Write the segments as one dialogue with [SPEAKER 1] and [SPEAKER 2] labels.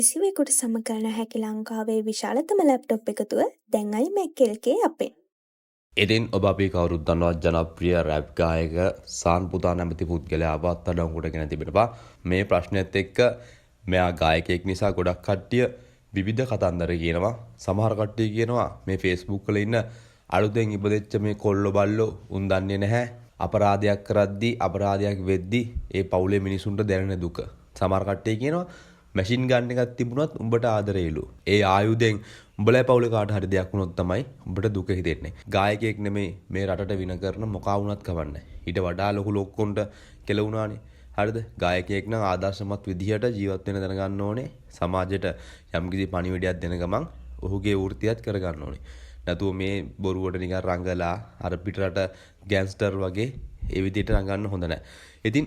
[SPEAKER 1] කිසිවෙකුට සමකරන හැකි ලංකාවේ විශාලතම ලැප්ටොප් එකතුව දැන් iMac එකේ අපෙන්.
[SPEAKER 2] ඉතින් ඔබ අපි කවුරුත් දන්නවා ජනප්‍රිය රැප් ගායක සාන් පුතා නැමැති පුද්ගලයාව අත්අඩංගුවට ගෙන තිබෙනවා. මේ ප්‍රශ්නයත් එක්ක මෙයා ගායකයෙක් නිසා ගොඩක් කට්ටිය විවිධ කතන්දර කියනවා. සමහර කට්ටිය කියනවා මේ Facebook වල ඉන්න අලුතෙන් ඉපදෙච්ච මේ කොල්ලෝ බල්ලෝ උන් දන්නේ නැහැ. අපරාධයක් කරද්දී අපරාධයක් වෙද්දී ඒ පවුලේ මිනිසුන්ට දැනෙන දුක. සමහර කට්ටිය කියනවා මැෂින් ගන් එකක් තිබුණත් උඹට ආදරේලු. ඒ ආයුධෙන් උඹලා පවුලේ කාට හරි දෙයක් වුණොත් තමයි උඹට දුක හිතෙන්නේ. ගායකයෙක් නෙමෙයි මේ රටට වින කරන මොකා වුණත් කවන්නේ. ඊට වඩා ලොකු ලොක්කොන්ට කෙලුණානේ. හරිද? ගායකයෙක් නම් ආදර්ශමත් විදිහට ජීවත් වෙන්න දැනගන්න ඕනේ. සමාජයට යම්කිසි පණිවිඩයක් දෙන ගමන් ඔහුගේ වෘත්තියත් කරගන්න ඕනේ. නැතුව මේ බොරුවට නිකන් රංගලා අර පිටරට ගෑන්ස්ටර් වගේ ඒ විදිහට රංගන්න හොඳ නැහැ. ඉතින්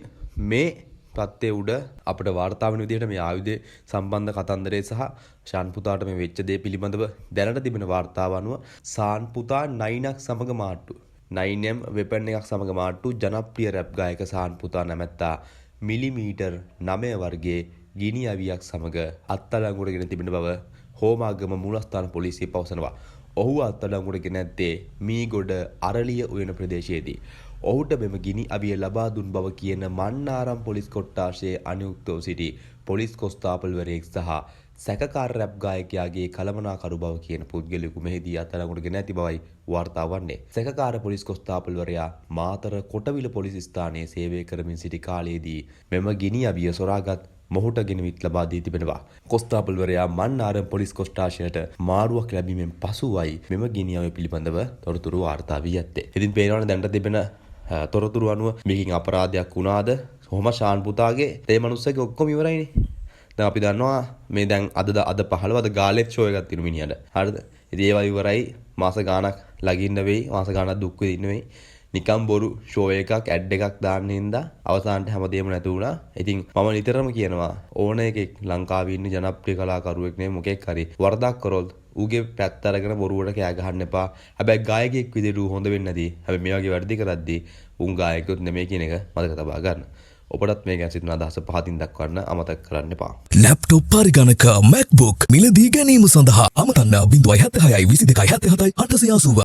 [SPEAKER 2] මේ පත්තේ උඩ අපිට වාර්තා වෙන විදිහට මේ ආයුධය සම්බන්ධ කතන්දරේ සහ ශාන් පුතාට මේ වෙච්ච දේ පිළිබඳව දැනට තිබෙන වාර්තාව අනුව සාන් පුතා 9ක් සමග මාට්ටු 9M වෙපන් එකක් සමග මාට්ටු ජනප්‍රිය රැප් ගායක සාන් පුතා නැමැත්තා මිලිමීටර් 9 වර්ගයේ ගිනි අවියක් සමග අත්අඩංගුවට ගෙන තිබෙන බව හෝමාගම මූලස්ථාන පොලිසිය පවසනවා. ඔහු අත්අඩංගුවට ගෙන ඇත්තේ මීගොඩ අරලිය උයන ප්‍රදේශයේදී. ඔහුට මෙම ගිනි අවිය ලබා දුන් බව කියන මන්නාරම් පොලිස් කොට්ටාශයේ අනුයුක්තව සිටි පොලිස් කොස්තාපල්වරයෙක් සහ සැකකාර රැප් ගායකයාගේ කළමනාකරු බව කියන පුද්ගලයෙකු මෙහිදී අත්අඩංගුවට ගෙන ඇති බවයි වාර්තා වන්නේ. සැකකාර පොලිස් කොස්තාපල්වරයා මාතර කොටවිල පොලිස් ස්ථානයේ සේවය කරමින් සිටි කාලයේදී මෙම ගිනි අවිය සොරාගත් මොහුට ගෙනවිත් ලබා දී තිබෙනවා. කොස්තාපල්වරයා මන්නාරම් පොලිස් කොස්ටාශයට මාරුවක් ලැබීමෙන් පසුවයි මෙම ගිනි අවිය පිළිබඳව තොරතුරු වාර්තා වී ඇත්තේ. ඉතින් පේනවනේ දැනට තිබෙන තොරතුරු අනුව මේකින් අපරාධයක් වුණාද? කොහොම ශාන් පුතාගේ තේ මනුස්සගේ ඔක්කොම ඉවරයිනේ. දැන් අපි දන්නවා මේ දැන් අද 15 අද ගාලෙත් ෂෝ එකක් තියෙන මිනිහට. හරිද? ඉතින් ඒවා ඉවරයි. මාස ගාණක් ලගින්න වෙයි. මාස ගාණක් දුක් විඳින්න වෙයි. නිකම් බොරු ෂෝ එකක් ඇඩ් එකක් දාන්න හින්දා අවසානට හැමදේම නැති වුණා. ඉතින් මම නිතරම කියනවා ඕන එකෙක් ලංකාවේ ඉන්න ජනප්‍රිය කලාකරුවෙක් නේ මොකෙක් හරි වරදක් කරොත් ඌගේ පැත්ත අරගෙන බොරුවට කෑ ගහන්න එපා. හැබැයි ගායකයෙක් විදිහට ඌ හොඳ වෙන්නේ නැති. හැබැයි මේ වගේ වැරදි කරද්දී උන් ගායකයොත් නෙමෙයි කියන එක මතක තබා ගන්න. ඔබටත් මේ ගැන සිටින අදහස පහතින් දක්වන්න අමතක කරන්න එපා.
[SPEAKER 3] ලැප්ටොප් පරිගණක MacBook මිලදී ගැනීම සඳහා අමතන්න 076 22 77 880